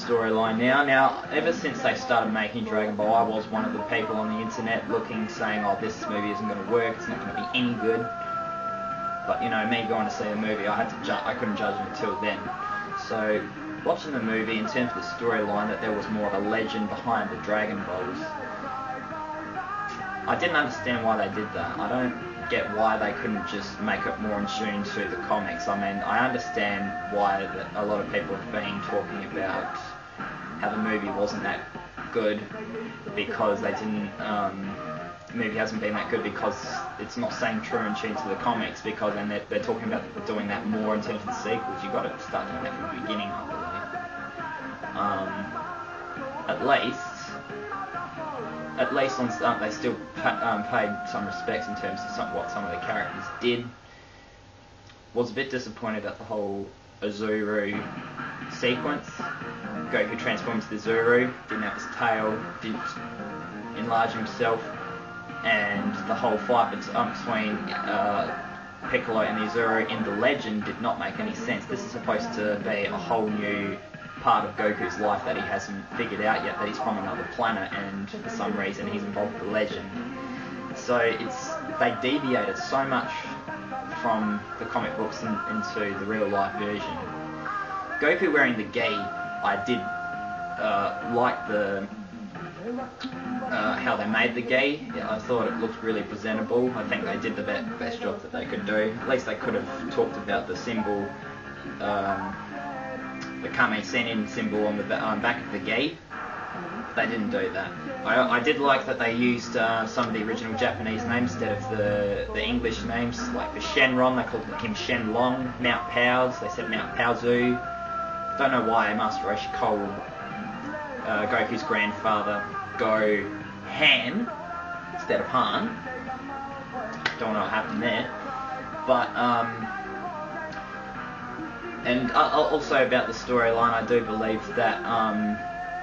storyline now. Now, ever since they started making Dragon Ball, I was one of the people on the internet looking, saying, oh, this movie isn't going to work, it's not going to be any good. But, you know, me going to see the movie, I couldn't judge it until then. So, watching the movie, in terms of the storyline, that there was more of a legend behind the Dragon Balls, I didn't understand why they did that. I don't get why they couldn't just make it more in tune to the comics. I mean, I understand why a lot of people have been talking about how the movie wasn't that good because they didn't. The movie hasn't been that good because it's not staying true and tune to the comics. Because then they're talking about doing that more in terms of the sequels. You've got to start doing that from the beginning, I believe. At least on they still paid some respects in terms of what some of the characters did. Was a bit disappointed at the whole Azuru sequence. Goku transforms to Zuru, didn't have his tail, didn't enlarge himself, and the whole fight between Piccolo and the Azuru in the legend did not make any sense. This is supposed to be a whole new part of Goku's life that he hasn't figured out yet, that he's from another planet, and for some reason he's involved with the legend. So they deviated so much from the comic books into the real life version. Goku wearing the gi, I did like the how they made the gi. I thought it looked really presentable. I think they did the best job that they could do. At least they could have talked about the symbol, the Kame Sennin symbol on the back of the gi. They didn't do that. I did like that they used some of the original Japanese names instead of the English names, like for Shenron, they called him Shenlong. Mount Powers, they said Mount Paozu. Don't know why Master Roshi called Goku's grandfather Gohan instead of Han. Don't know what happened there. But and also about the storyline, I do believe that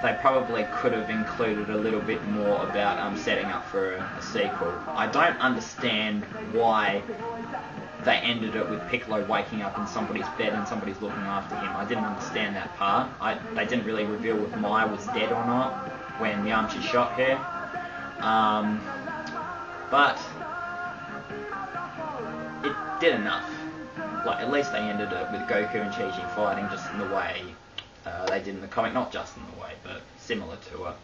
they probably could have included a little bit more about setting up for a sequel. I don't understand why they ended it with Piccolo waking up in somebody's bed and somebody's looking after him. I didn't understand that part. They didn't really reveal if Maya was dead or not when Yamcha shot her. But it did enough. Like, at least they ended it with Goku and Chi-Chi fighting just in the way they did in the comic. Not just in the way, but similar to it.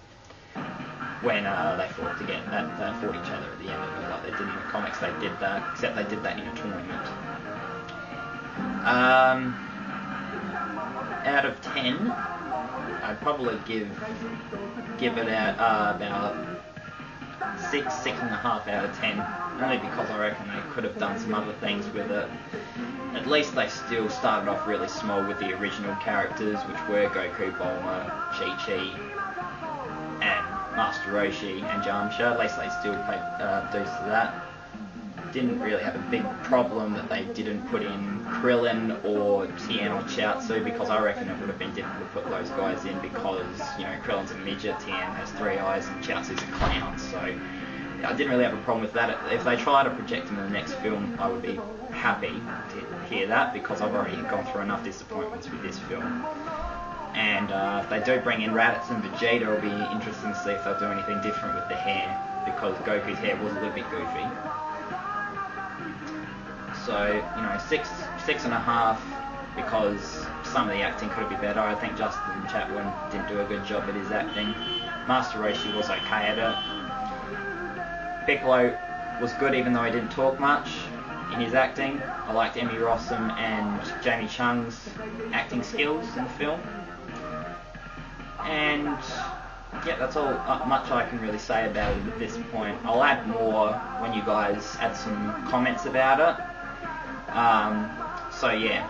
When they fought together, they fought each other at the end of it, like they did in the comics. They did that, except they did that in a tournament. Out of 10, I'd probably give it about 6.5 out of 10. Only because I reckon they could have done some other things with it. At least they still started off really small with the original characters, which were Goku, Bulma, Chi-Chi, and Master Roshi and Yamcha. At least they still paid dues to that. Didn't really have a big problem that they didn't put in Krillin or Tien or Chiaotzu, because I reckon it would have been difficult to put those guys in because, you know, Krillin's a midget, Tien has 3 eyes, and Chiaotzu's a clown, so I didn't really have a problem with that. If they try to project him in the next film, I would be happy to hear that, because I've already gone through enough disappointments with this film. And if they do bring in Raditz and Vegeta, it'll be interesting to see if they'll do anything different with the hair, because Goku's hair was a little bit goofy. So, you know, 6.5, because some of the acting could have been better. I think Justin Chatwin didn't do a good job at his acting. Master Roshi was okay at it. Piccolo was good, even though he didn't talk much in his acting. I liked Emmy Rossum and Jamie Chung's acting skills in the film. And yeah, that's all much I can really say about it at this point. I'll add more when you guys add some comments about it. So yeah,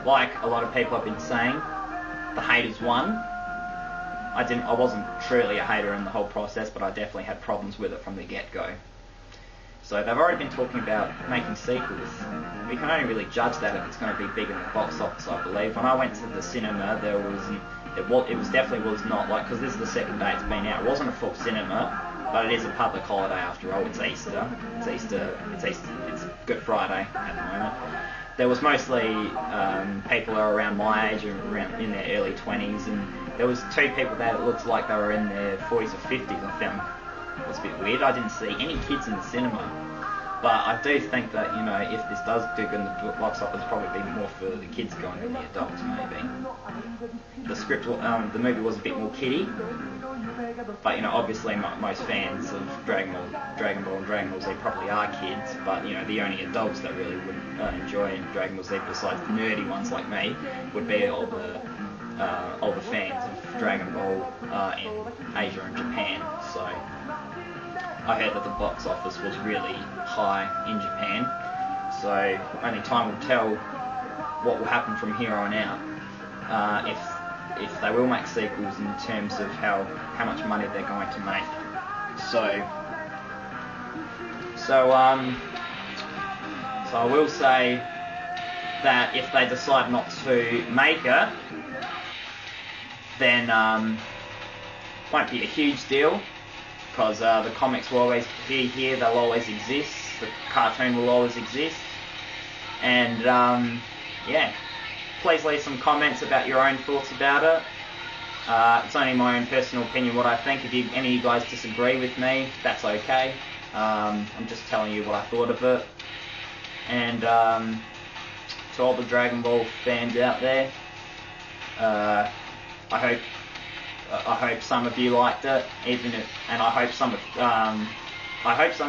like a lot of people have been saying, the haters won. I wasn't truly a hater in the whole process, but I definitely had problems with it from the get-go. So they've already been talking about making sequels. We can only really judge that if it's going to be big in the box office, I believe. When I went to the cinema, it definitely was not like, because this is the second day it's been out. It wasn't a full cinema, but it is a public holiday after all. It's Easter. It's Good Friday at the moment. There was mostly people who are around my age, or around in their early 20s, and there was 2 people there that looked like they were in their 40s or 50s. I found it was a bit weird. I didn't see any kids in the cinema. But I do think that, you know, if this does do good in the box office, probably be more for the kids going than the adults, maybe. The script, the movie was a bit more kiddie, but, you know, obviously most fans of Dragon Ball and Dragon Ball Z probably are kids, but, you know, the only adults that really would enjoy Dragon Ball Z, besides the nerdy ones like me, would be all the fans of Dragon Ball in Asia and Japan. So I heard that the box office was really high in Japan, so only time will tell what will happen from here on out, if they will make sequels in terms of how much money they're going to make. So I will say that if they decide not to make it, then won't be a huge deal, because the comics will always be here, they'll always exist, the cartoon will always exist, and yeah, please leave some comments about your own thoughts about it. It's only my own personal opinion what I think. If any of you guys disagree with me, that's okay. I'm just telling you what I thought of it. And to all the Dragon Ball fans out there, I hope some of you liked it, and I hope some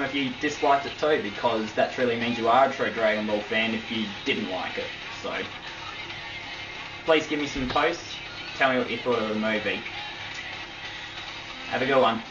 of you disliked it too, because that really means you are a true Dragon Ball fan if you didn't like it. So please give me some posts, tell me what you thought of the movie. Have a good one.